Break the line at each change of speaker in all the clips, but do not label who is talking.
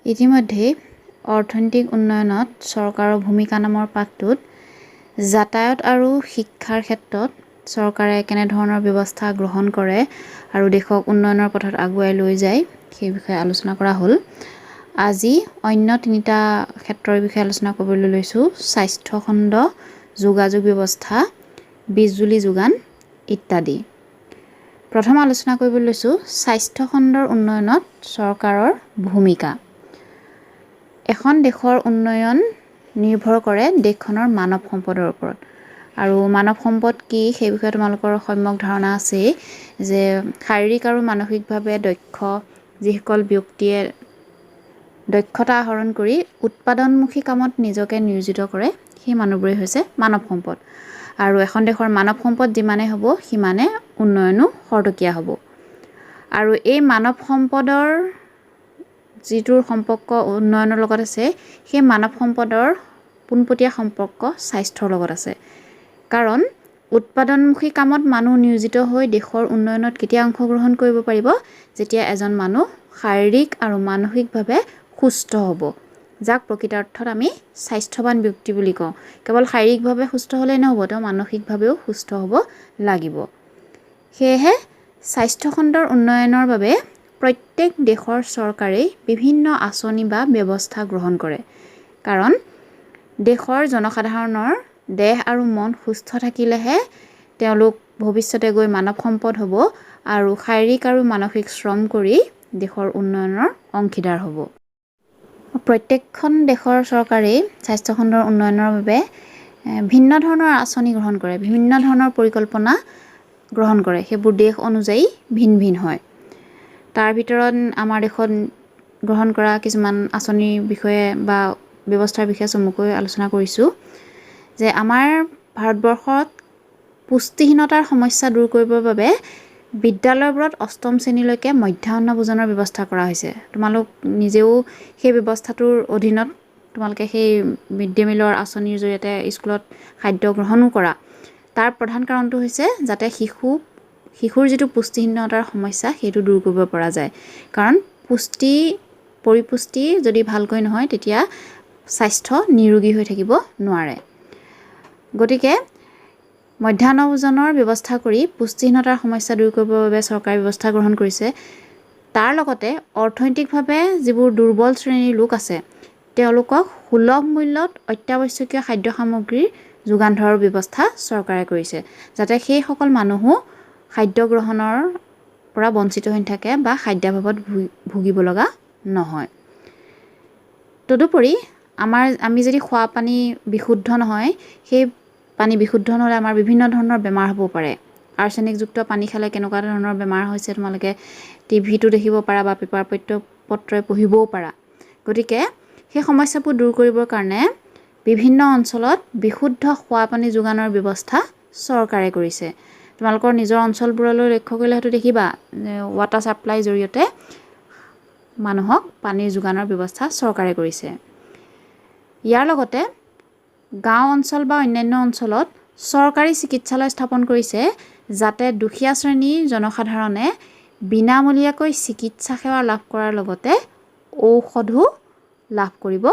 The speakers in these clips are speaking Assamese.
ইতিমধ্যে অৰ্থনৈতিক উন্নয়নত চৰকাৰৰ ভূমিকা নামৰ পাঠটোত যাতায়াত আৰু শিক্ষাৰ ক্ষেত্ৰত চৰকাৰে কেনেধৰণৰ ব্যৱস্থা গ্ৰহণ কৰে আৰু দেশক উন্নয়নৰ পথত আগুৱাই লৈ যায় সেই বিষয়ে আলোচনা কৰা হ'ল। আজি অন্য তিনিটা ক্ষেত্ৰৰ বিষয়ে আলোচনা কৰিবলৈ লৈছোঁ: স্বাস্থ্য খণ্ড, যোগাযোগ ব্যৱস্থা, বিজুলী যোগান ইত্যাদি। প্ৰথম আলোচনা কৰিবলৈ লৈছোঁ স্বাস্থ্য খণ্ডৰ উন্নয়নত চৰকাৰৰ ভূমিকা। এখন দেশৰ উন্নয়ন নিৰ্ভৰ কৰে দেশখনৰ মানৱ সম্পদৰ ওপৰত। আৰু মানৱ সম্পদ কি সেই বিষয়ে তোমালোকৰ সম্যক ধাৰণা আছেই, যে শাৰীৰিক আৰু মানসিকভাৱে দক্ষ যিসকল ব্যক্তিয়ে দক্ষতা আহৰণ কৰি উৎপাদনমুখী কামত নিজকে নিয়োজিত কৰে, সেই মানুহবোৰেই হৈছে মানৱ সম্পদ। আৰু এখন দেশৰ মানৱ সম্পদ যিমানেই হ'ব সিমানে উন্নয়নো খৰতকীয়া হ'ব। আৰু এই মানৱ সম্পদৰ যিটোৰ সম্পৰ্ক উন্নয়নৰ লগত আছে, সেই মানৱ সম্পদৰ পোনপটীয়া সম্পৰ্ক স্বাস্থ্যৰ লগত আছে। কাৰণ উৎপাদনমুখী কামত মানুহ নিয়োজিত হৈ দেশৰ উন্নয়নত কেতিয়া অংশগ্ৰহণ কৰিব পাৰিব, যেতিয়া এজন মানুহ শাৰীৰিক আৰু মানসিকভাৱে সুস্থ হ'ব, যাক প্ৰকৃতাৰ্থত আমি স্বাস্থ্যৱান ব্যক্তি বুলি কওঁ। কেৱল শাৰীৰিকভাৱে সুস্থ হ'লেই নহ'ব, তেওঁ মানসিকভাৱেও সুস্থ হ'ব লাগিব। সেয়েহে স্বাস্থ্যখণ্ডৰ উন্নয়নৰ বাবে প্ৰত্যেক দেশৰ চৰকাৰেই বিভিন্ন আঁচনি বা ব্যৱস্থা গ্ৰহণ কৰে। কাৰণ দেশৰ জনসাধাৰণৰ দেহ আৰু মন সুস্থ থাকিলেহে তেওঁলোক ভৱিষ্যতে গৈ মানৱ সম্পদ হ'ব আৰু শাৰীৰিক আৰু মানসিক শ্ৰম কৰি দেশৰ উন্নয়নৰ অংশীদাৰ হ'ব। প্ৰত্যেকখন দেশৰ চৰকাৰেই স্বাস্থ্যখণ্ডৰ উন্নয়নৰ বাবে ভিন্ন ধৰণৰ আঁচনি গ্ৰহণ কৰে, বিভিন্ন ধৰণৰ পৰিকল্পনা গ্ৰহণ কৰে। সেইবোৰ দেশ অনুযায়ী ভিন ভিন হয়। তাৰ ভিতৰত আমাৰ দেশত গ্ৰহণ কৰা কিছুমান আঁচনিৰ বিষয়ে বা ব্যৱস্থাৰ বিষয়ে চমুকৈ আলোচনা কৰিছোঁ। যে আমাৰ ভাৰতবৰ্ষত পুষ্টিহীনতাৰ সমস্যা দূৰ কৰিবৰ বাবে বিদ্যালয়বোৰত অষ্টম শ্ৰেণীলৈকে মধ্যাহ্ন ভোজনৰ ব্যৱস্থা কৰা হৈছে। তোমালোক নিজেও সেই ব্যৱস্থাটোৰ অধীনত তোমালোকে সেই মিড ডে মিলৰ আঁচনিৰ জৰিয়তে স্কুলত খাদ্য গ্ৰহণো কৰা। তাৰ প্ৰধান কাৰণটো হৈছে যাতে শিশুৰ যিটো পুষ্টিহীনতাৰ সমস্যা সেইটো দূৰ কৰিব পৰা যায়। কাৰণ পৰিপুষ্টি যদি ভালকৈ নহয় তেতিয়া স্বাস্থ্য নিৰোগী হৈ থাকিব নোৱাৰে। গতিকে মধ্যাহ্ন ভোজনৰ ব্যৱস্থা কৰি পুষ্টিহীনতাৰ সমস্যা দূৰ কৰিবৰ বাবে চৰকাৰে ব্যৱস্থা গ্ৰহণ কৰিছে। তাৰ লগতে অৰ্থনৈতিকভাৱে যিবোৰ দুৰ্বল শ্ৰেণীৰ লোক আছে তেওঁলোকক সুলভ মূল্যত অত্যাৱশ্যকীয় খাদ্য সামগ্ৰীৰ যোগান ধৰাৰ ব্যৱস্থা চৰকাৰে কৰিছে, যাতে সেইসকল মানুহো খাদ্য গ্ৰহণৰ পৰা বঞ্চিত হৈ থাকে বা খাদ্যাভাৱত ভুগিব লগা নহয়। তদুপৰি আমি যদি খোৱা পানী বিশুদ্ধ নহয়, সেই পানী বিশুদ্ধ নহ'লে আমাৰ বিভিন্ন ধৰণৰ বেমাৰ হ'ব পাৰে। আৰ্ছেনিকযুক্ত পানী খালে কেনেকুৱা ধৰণৰ বেমাৰ হৈছে তোমালোকে টিভিটো দেখিব পাৰা বা পেপাৰ পত্ৰই পঢ়িবও পাৰা। গতিকে সেই সমস্যাবোৰ দূৰ কৰিবৰ কাৰণে বিভিন্ন অঞ্চলত বিশুদ্ধ খোৱা পানী যোগানৰ ব্যৱস্থা চৰকাৰে কৰিছে। তোমালোকৰ নিজৰ অঞ্চলবোৰলৈ লক্ষ্য কৰিলে হয়তো দেখিবা ৱাটাৰ ছাপ্লাইৰ জৰিয়তে মানুহক পানীৰ যোগানৰ ব্যৱস্থা চৰকাৰে কৰিছে। ইয়াৰ লগতে গাঁও অঞ্চল বা অন্যান্য অঞ্চলত চৰকাৰী চিকিৎসালয় স্থাপন কৰিছে, যাতে দুখীয়া শ্ৰেণীৰ জনসাধাৰণে বিনামূলীয়াকৈ চিকিৎসা সেৱা লাভ কৰাৰ লগতে ঔষধো লাভ কৰিব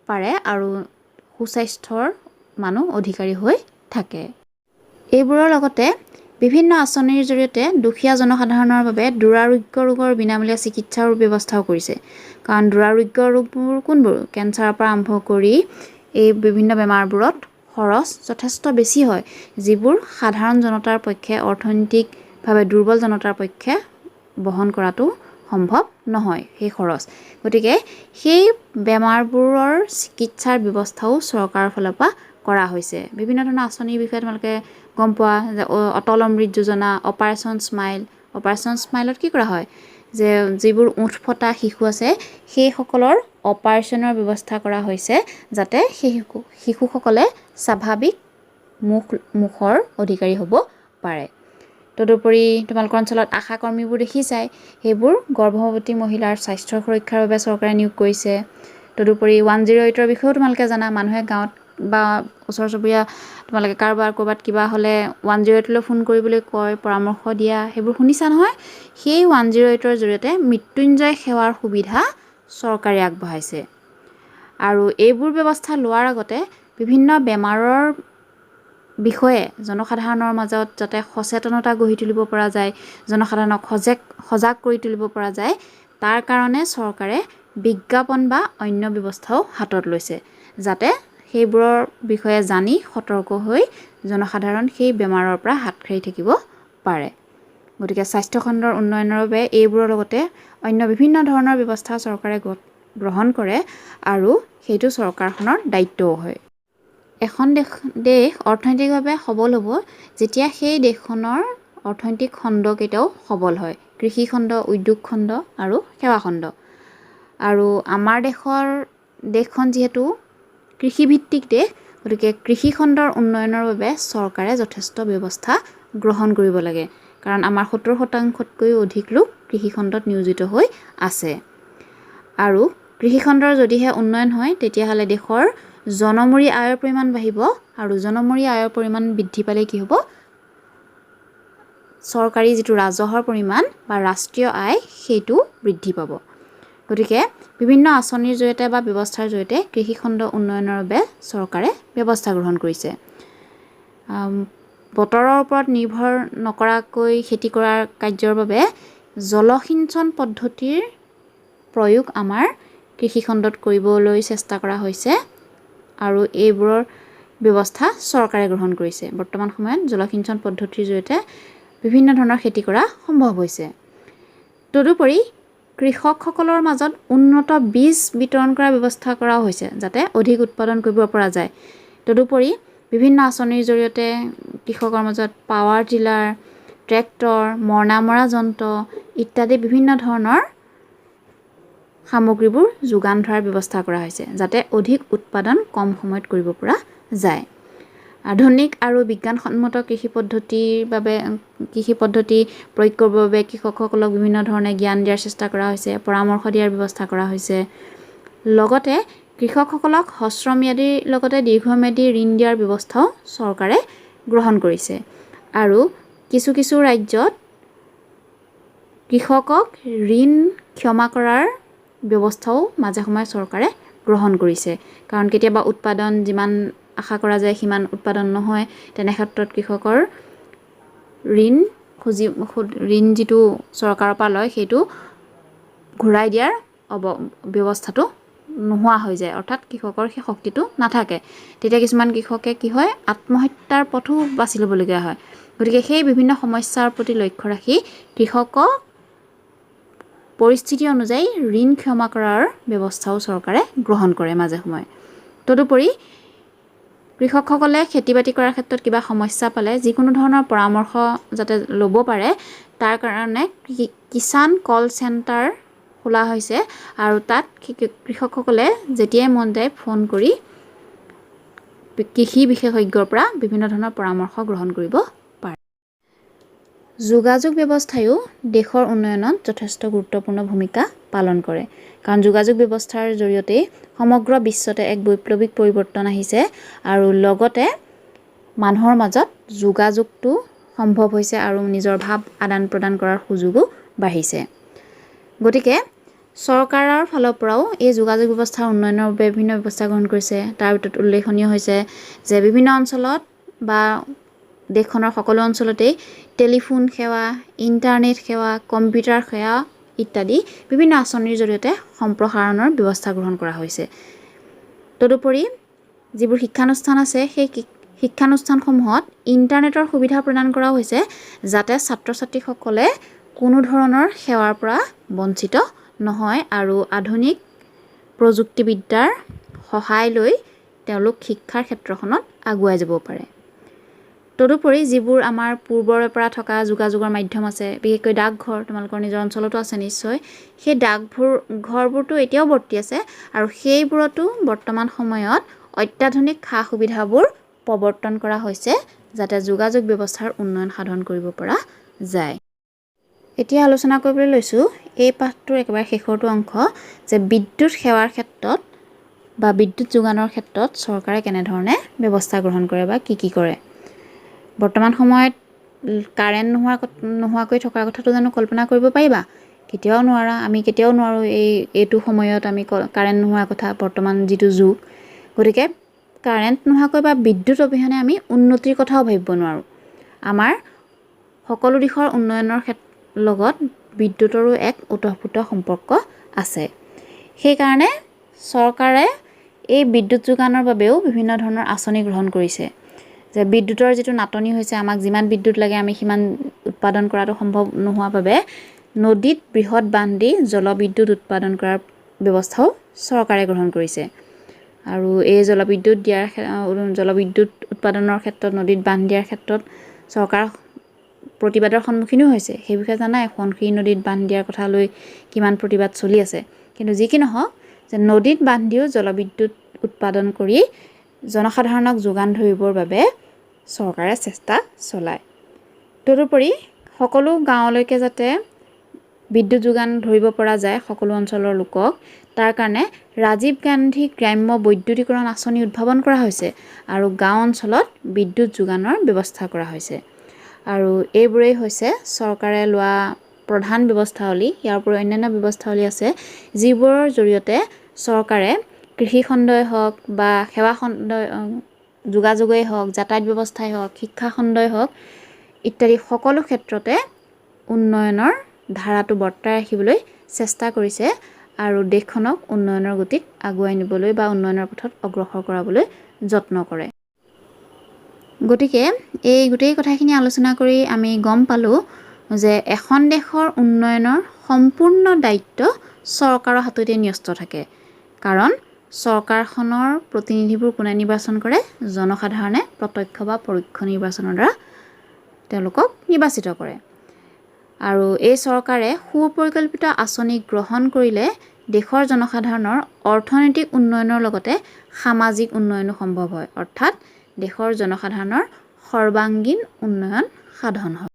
পাৰে আৰু সুস্বাস্থ্যৰ মানুহ অধিকাৰী হৈ থাকে। এইবোৰৰ লগতে বিভিন্ন আঁচনিৰ জৰিয়তে দুখীয়া জনসাধাৰণৰ বাবে দুৰাৰোগ্য ৰোগৰ বিনামূলীয়া চিকিৎসাৰ ব্যৱস্থাও কৰিছে। কাৰণ দুৰাৰোগ্য ৰোগবোৰ কোনবোৰ? কেঞ্চাৰৰ পৰা আৰম্ভ কৰি এই বিভিন্ন বেমাৰবোৰত খৰচ যথেষ্ট বেছি হয়, যিবোৰ সাধাৰণ জনতাৰ পক্ষে অৰ্থনৈতিকভাৱে দুৰ্বল জনতাৰ পক্ষে বহন কৰাটো সম্ভৱ নহয় সেই খৰচ। গতিকে সেই বেমাৰবোৰৰ চিকিৎসাৰ ব্যৱস্থাও চৰকাৰৰ ফালৰ পৰা কৰা হৈছে। বিভিন্ন ধৰণৰ আঁচনিৰ বিষয়ে তোমালোকে গম পোৱা, যে অটল অমৃত যোজনা, অপাৰেশ্যন স্মাইলত কি কৰা হয়, যে যিবোৰ ওঁঠ ফটা শিশু আছে সেইসকলৰ অপাৰেশ্যনৰ ব্যৱস্থা কৰা হৈছে, যাতে সেই শিশুসকলে স্বাভাৱিক মুখৰ অধিকাৰী হ'ব পাৰে। তদুপৰি তোমালোকৰ অঞ্চলত আশা কৰ্মীবোৰ দেখিছাই, সেইবোৰ গৰ্ভৱতী মহিলাৰ স্বাস্থ্য সুৰক্ষাৰ বাবে চৰকাৰে নিয়োগ কৰিছে। তদুপৰি 108ৰ বিষয়েও তোমালোকে জানা। মানুহে গাঁৱত বা ওচৰ চুবুৰীয়া তোমালোকে ক'ৰবাত কিবা হ'লে 108লৈ ফোন কৰিবলৈ কয়, পৰামৰ্শ দিয়া, সেইবোৰ শুনিছা নহয়। সেই 108ৰ জৰিয়তে মৃত্যুঞ্জয় সেৱাৰ সুবিধা চৰকাৰে আগবঢ়াইছে আৰু এইবোৰ ব্যৱস্থা লোৱাৰ আগতে বিভিন্ন বেমাৰৰ বিষয়ে জনসাধাৰণৰ মাজত যাতে সচেতনতা গঢ়ি তুলিব পৰা যায়, জনসাধাৰণক সজাগ কৰি তুলিব পৰা যায়, তাৰ কাৰণে চৰকাৰে বিজ্ঞাপন বা অন্য ব্যৱস্থাও হাতত লৈছে, যাতে সেইবোৰৰ বিষয়ে জানি সতৰ্ক হৈ জনসাধাৰণ সেই বেমাৰৰ পৰা হাত সাৰি থাকিব পাৰে। গতিকে স্বাস্থ্যখণ্ডৰ উন্নয়নৰ বাবে এইবোৰৰ লগতে অন্য বিভিন্ন ধৰণৰ ব্যৱস্থা চৰকাৰে গ্ৰহণ কৰে আৰু সেইটো চৰকাৰখনৰ দায়িত্বও হয়। এখন দেশ অৰ্থনৈতিকভাৱে সবল হ'ব যেতিয়া সেই দেশখনৰ অৰ্থনৈতিক খণ্ডকেইটাও সবল হয়, কৃষি খণ্ড, উদ্যোগ খণ্ড আৰু সেৱা খণ্ড। আৰু আমাৰ দেশখন যিহেতু কৃষিভিত্তিক দেশ, গতিকে কৃষি খণ্ডৰ উন্নয়নৰ বাবে চৰকাৰে যথেষ্ট ব্যৱস্থা গ্ৰহণ কৰিব লাগে, কাৰণ আমাৰ 70%তকৈও অধিক লোক কৃষি খণ্ডত নিয়োজিত হৈ আছে। আৰু কৃষি খণ্ডৰ যদিহে উন্নয়ন হয় তেতিয়াহ'লে দেশৰ জনমূৰি আয়ৰ পৰিমাণ বাঢ়িব আৰু জনমূৰি আয়ৰ পৰিমাণ বৃদ্ধি পালে কি হ'ব, চৰকাৰী যিটো ৰাজহৰ পৰিমাণ বা ৰাষ্ট্ৰীয় আয় সেইটো বৃদ্ধি পাব। গতিকে বিভিন্ন আঁচনিৰ জৰিয়তে বা ব্যৱস্থাৰ জৰিয়তে কৃষি খণ্ড উন্নয়নৰ বাবে চৰকাৰে ব্যৱস্থা গ্ৰহণ কৰিছে। বতৰৰ ওপৰত নিৰ্ভৰ নকৰাকৈ খেতি কৰাৰ কাৰ্যৰ বাবে জলসিঞ্চন পদ্ধতিৰ প্ৰয়োগ আমাৰ কৃষি খণ্ডত কৰিবলৈ চেষ্টা কৰা হৈছে আৰু এইবোৰৰ ব্যৱস্থা চৰকাৰে গ্ৰহণ কৰিছে। বৰ্তমান সময়ত জলসিঞ্চন পদ্ধতিৰ জৰিয়তে বিভিন্ন ধৰণৰ খেতি কৰা সম্ভৱ হৈছে। তদুপৰি কৃষকসকলৰ মাজত উন্নত বীজ বিতৰণ কৰাৰ ব্যৱস্থা কৰাও হৈছে, যাতে অধিক উৎপাদন কৰিব পৰা যায়। তদুপৰি বিভিন্ন আঁচনিৰ জৰিয়তে কৃষকৰ মাজত পাৱাৰ টিলাৰ, ট্ৰেক্টৰ, মৰণা মৰা যন্ত্ৰ ইত্যাদি বিভিন্ন ধৰণৰ সামগ্ৰীবোৰ যোগান ধৰাৰ ব্যৱস্থা কৰা হৈছে, যাতে অধিক উৎপাদন কম সময়ত কৰিব পৰা যায়। আধুনিক আৰু বিজ্ঞানসন্মত কৃষি পদ্ধতি প্ৰয়োগ কৰিবৰ বাবে কৃষকসকলক বিভিন্ন ধৰণে জ্ঞান দিয়াৰ চেষ্টা কৰা হৈছে, পৰামৰ্শ দিয়াৰ ব্যৱস্থা কৰা হৈছে। লগতে কৃষকসকলক হ্ৰস্বম্যাদীৰ লগতে দীৰ্ঘম্যাদী ঋণ দিয়াৰ ব্যৱস্থাও চৰকাৰে গ্ৰহণ কৰিছে। আৰু কিছু কিছু ৰাজ্যত কৃষকক ঋণ ক্ষমা কৰাৰ ব্যৱস্থাও মাজে সময়ে চৰকাৰে গ্ৰহণ কৰিছে, কাৰণ কেতিয়াবা উৎপাদন যিমান আশা কৰা যায় সিমান উৎপাদন নহয়, তেনে ক্ষেত্ৰত কৃষকৰ ঋণ যিটো চৰকাৰৰ পৰা লয় সেইটো ঘূৰাই দিয়াৰ ব্যৱস্থাটো নোহোৱা হৈ যায়, অৰ্থাৎ কৃষকৰ সেই শক্তিটো নাথাকে। তেতিয়া কিছুমান কৃষকে কি হয়, আত্মহত্যাৰ পথো বাছি ল'বলগীয়া হয়। গতিকে সেই বিভিন্ন সমস্যাৰ প্ৰতি লক্ষ্য ৰাখি কৃষকক পৰিস্থিতি অনুযায়ী ঋণ ক্ষমা কৰাৰ ব্যৱস্থাও চৰকাৰে গ্ৰহণ কৰে মাজে সময়ে। তদুপৰি কৃষকসকলে খেতি বাতি কৰাৰ ক্ষেত্ৰত কিবা সমস্যা পালে যিকোনো ধৰণৰ পৰামৰ্শ যাতে ল'ব পাৰে, তাৰ কাৰণে কিষাণ কল চেণ্টাৰ খোলা হৈছে আৰু তাত কৃষকসকলে যেতিয়াই মন যায় ফোন কৰি কৃষি বিশেষজ্ঞৰ পৰা বিভিন্ন ধৰণৰ পৰামৰ্শ গ্ৰহণ কৰিব পাৰে। যোগাযোগ ব্যৱস্থায়ো দেশৰ উন্নয়নত যথেষ্ট গুৰুত্বপূৰ্ণ ভূমিকা পালন কৰে, কাৰণ যোগাযোগ ব্যৱস্থাৰ জৰিয়তেই সমগ্ৰ বিশ্বতে এক বৈপ্লৱিক পৰিৱৰ্তন আহিছে আৰু লগতে মানুহৰ মাজত যোগাযোগটো সম্ভৱ হৈছে আৰু নিজৰ ভাৱ আদান প্ৰদান কৰাৰ সুযোগো বাঢ়িছে। গতিকে চৰকাৰৰ ফালৰ পৰাও এই যোগাযোগ ব্যৱস্থাৰ উন্নয়নৰ বাবে বিভিন্ন ব্যৱস্থা গ্ৰহণ কৰিছে। তাৰ ভিতৰত উল্লেখনীয় হৈছে যে বিভিন্ন অঞ্চলত বা দেশখনৰ সকলো অঞ্চলতেই টেলিফোন সেৱা, ইণ্টাৰনেট সেৱা, কম্পিউটাৰ সেৱা ইত্যাদি বিভিন্ন আঁচনিৰ জৰিয়তে সম্প্ৰসাৰণৰ ব্যৱস্থা গ্ৰহণ কৰা হৈছে। তদুপৰি যিবোৰ শিক্ষানুষ্ঠান আছে সেই শিক্ষানুষ্ঠানসমূহত ইণ্টাৰনেটৰ সুবিধা প্ৰদান কৰা হৈছে, যাতে ছাত্ৰ ছাত্ৰীসকলে কোনো ধৰণৰ সেৱাৰ পৰা বঞ্চিত নহয় আৰু আধুনিক প্ৰযুক্তিবিদ্যাৰ সহায় লৈ তেওঁলোক শিক্ষাৰ ক্ষেত্ৰখনত আগুৱাই যাব পাৰে। তদুপৰি যিবোৰ আমাৰ পূৰ্বৰে পৰা থকা যোগাযোগৰ মাধ্যম আছে, বিশেষকৈ ডাকঘৰ, তোমালোকৰ নিজৰ অঞ্চলতো আছে নিশ্চয়, সেই ঘৰবোৰতো এতিয়াও বৰ্তি আছে আৰু সেইবোৰতো বৰ্তমান সময়ত অত্যাধুনিক সা সুবিধাবোৰ প্ৰৱৰ্তন কৰা হৈছে, যাতে যোগাযোগ ব্যৱস্থাৰ উন্নয়ন সাধন কৰিব পৰা যায়। এতিয়া আলোচনা কৰিবলৈ লৈছোঁ এই পাঠটোৰ একেবাৰে শেষৰটো অংশ, যে বিদ্যুৎ সেৱাৰ ক্ষেত্ৰত বা বিদ্যুৎ যোগানৰ ক্ষেত্ৰত চৰকাৰে কেনেধৰণে ব্যৱস্থা গ্ৰহণ কৰে বা কি কৰে। বৰ্তমান সময়ত কাৰেণ্ট নোহোৱাকৈ থকাৰ কথাটো জানো কল্পনা কৰিব পাৰিবা? কেতিয়াও নোৱাৰা, আমি কেতিয়াও নোৱাৰোঁ এইটো সময়ত আমি কাৰেণ্ট নোহোৱাৰ কথা, বৰ্তমান যিটো যুগ। গতিকে কাৰেণ্ট নোহোৱাকৈ বা বিদ্যুৎ অবিহনে আমি উন্নতিৰ কথাও ভাবিব নোৱাৰোঁ। আমাৰ সকলো দিশৰ উন্নয়নৰ লগত বিদ্যুতৰো এক ওতঃপ্ৰোত সম্পৰ্ক আছে। সেইকাৰণে চৰকাৰে এই বিদ্যুৎ যোগানৰ বাবেও বিভিন্ন ধৰণৰ আঁচনি গ্ৰহণ কৰিছে। যে বিদ্যুতৰ যিটো নাটনি হৈছে, আমাক যিমান বিদ্যুৎ লাগে আমি সিমান উৎপাদন কৰাটো সম্ভৱ নোহোৱাৰ বাবে নদীত বৃহৎ বান্ধ দি জলবিদ্যুৎ উৎপাদন কৰাৰ ব্যৱস্থাও চৰকাৰে গ্ৰহণ কৰিছে। আৰু এই জলবিদ্যুৎ উৎপাদনৰ ক্ষেত্ৰত নদীত বান্ধ দিয়াৰ ক্ষেত্ৰত চৰকাৰ প্ৰতিবাদৰ সন্মুখীনো হৈছে। সেই বিষয়ে জানাই, সোৱণশিৰি নদীত বান্ধ দিয়াৰ কথা লৈ কিমান প্ৰতিবাদ চলি আছে। কিন্তু যি কি নহওক, যে নদীত বান্ধ দিও জলবিদ্যুৎ উৎপাদন কৰি জনসাধাৰণক যোগান ধৰিবৰ বাবে চৰকাৰে চেষ্টা চলায়। তদুপৰি সকলো গাঁৱলৈকে যাতে বিদ্যুৎ যোগান ধৰিব পৰা যায় সকলো অঞ্চলৰ লোকক, তাৰ কাৰণে ৰাজীৱ গান্ধী গ্ৰাম্য বৈদ্যুতিকৰণ আঁচনি উদ্ভাৱন কৰা হৈছে আৰু গাঁও অঞ্চলত বিদ্যুৎ যোগানৰ ব্যৱস্থা কৰা হৈছে। আৰু এইবোৰেই হৈছে চৰকাৰে লোৱা প্ৰধান ব্যৱস্থাৱলী। ইয়াৰ উপৰিও অন্যান্য ব্যৱস্থাৱলী আছে, যিবোৰৰ জৰিয়তে চৰকাৰে কৃষিখণ্ডই হওক বা সেৱা খণ্ডই, যোগাযোগেই হওক, যাতায়াত ব্যৱস্থাই হওক, শিক্ষা খণ্ডই হওক ইত্যাদি সকলো ক্ষেত্ৰতে উন্নয়নৰ ধাৰাটো বৰ্তাই ৰাখিবলৈ চেষ্টা কৰিছে আৰু দেশখনক উন্নয়নৰ গতিত আগুৱাই নিবলৈ বা উন্নয়নৰ পথত অগ্ৰসৰ কৰাবলৈ যত্ন কৰে। গতিকে এই গোটেই কথাখিনি আলোচনা কৰি আমি গম পালোঁ যে এখন দেশৰ উন্নয়নৰ সম্পূৰ্ণ দায়িত্ব চৰকাৰৰ হাততে ন্যস্ত থাকে। কাৰণ চৰকাৰখনৰ প্ৰতিনিধিবোৰ কোনে নিৰ্বাচন কৰে? জনসাধাৰণে প্ৰত্যক্ষ বা পৰোক্ষ নিৰ্বাচনৰ দ্বাৰা তেওঁলোকক নিৰ্বাচিত কৰে। আৰু এই চৰকাৰে সুপৰিকল্পিত আঁচনি গ্ৰহণ কৰিলে দেশৰ জনসাধাৰণৰ অৰ্থনৈতিক উন্নয়নৰ লগতে সামাজিক উন্নয়নো সম্ভৱ হয়। অৰ্থাৎ দেশৰ জনসাধাৰণৰ সৰ্বাংগীন উন্নয়ন সাধন হয়।